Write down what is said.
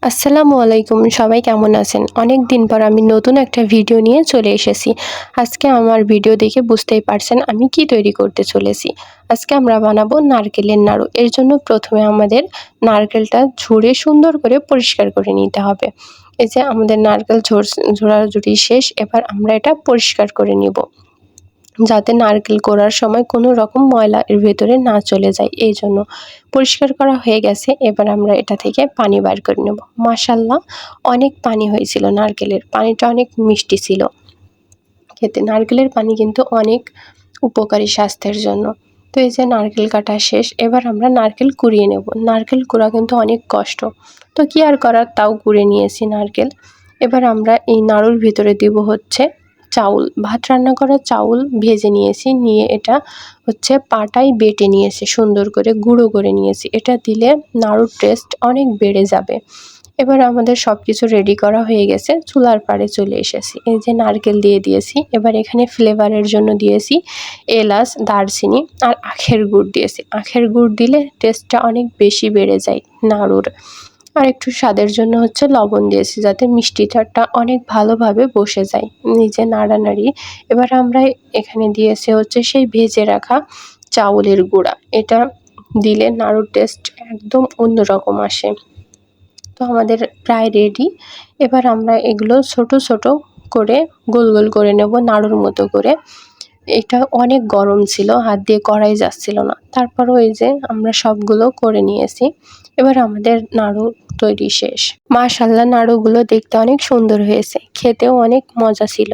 আসসালামু আলাইকুম, সবাই কেমন আছেন? অনেক দিন পর আমি নতুন একটা ভিডিও নিয়ে চলে এসেছি। আজকে আমার ভিডিও দেখে বুঝতেই পারছেন আমি কি তৈরি করতে চলেছি। আজকে আমরা বানাবো নারকেলের নাড়ু। এর জন্য প্রথমে আমাদের নারকেলটা ঝুড়ে সুন্দর করে পরিষ্কার করে নিতে হবে। এই যে আমাদের নারকেল ঝোড়াঝুড়ি শেষ, এবার আমরা এটা পরিষ্কার করে নিব, যাতে নারকেল কোড়ার সময় কোনো রকম ময়লা এর ভেতরে না চলে যায়। এই জন্য পরিষ্কার করা হয়ে গেছে। এবার আমরা এটা থেকে পানি বার করে নেব। মাশাআল্লাহ, অনেক পানি হয়েছিল, নারকেলের পানিটা অনেক মিষ্টি ছিল খেতে। নারকেলের পানি কিন্তু অনেক উপকারী স্বাস্থ্যের জন্য। তো এই যে নারকেল কাটা শেষ, এবার আমরা নারকেল কুড়িয়ে নেব। নারকেল কুড়া কিন্তু অনেক কষ্ট, তো কি আর করার, তাও কুড়ে নিয়েছি নারকেল। এবার আমরা এই নাড়ুর ভিতরে দিব হচ্ছে চাউল, ভাত রান্না করা চাউল ভেজে নিয়েছি, নিয়ে এটা হচ্ছে পাটায় বেটে নিয়েছি, সুন্দর করে গুঁড়ো করে নিয়েছি। এটা দিলে নাড়ুর টেস্ট অনেক বেড়ে যাবে। এবার আমাদের সব কিছু রেডি করা হয়ে গেছে, চুলার পাড়ে চলে এসেছি। এই যে নারকেল দিয়ে দিয়েছি, এবার এখানে ফ্লেভারের জন্য দিয়েছি এলাচ, দারচিনি আর আখের গুড় দিয়েছি। আখের গুড় দিলে টেস্টটা অনেক বেশি বেড়ে যায় নাড়ুর। আর একটু স্বাদের জন্য হচ্ছে লবণ দিয়েছি, যাতে মিষ্টিটা অনেক ভালোভাবে বসে যায়। নিজে নাড়ানাড়ি। এবার আমরা এখানে দিয়েছি হচ্ছে সেই ভেজে রাখা চাউলের গুঁড়া। এটা দিলে নাড়ুর টেস্ট একদম অন্যরকম আসে। তো আমাদের প্রায় রেডি। এবার আমরা এগুলো ছোট ছোট করে গোল গোল করে নেব, নাড়ুর মতো করে। এটা অনেক গরম ছিল, হাত দিয়ে করাই যাচ্ছিল না, তারপরও এই যে আমরা সবগুলো করে নিয়েছি। এবার আমাদের নাড়ু তৈরি শেষ। মাশাআল্লাহ, নাড়ুগুলো দেখতে অনেক সুন্দর হয়েছে, খেতেও অনেক মজা ছিল।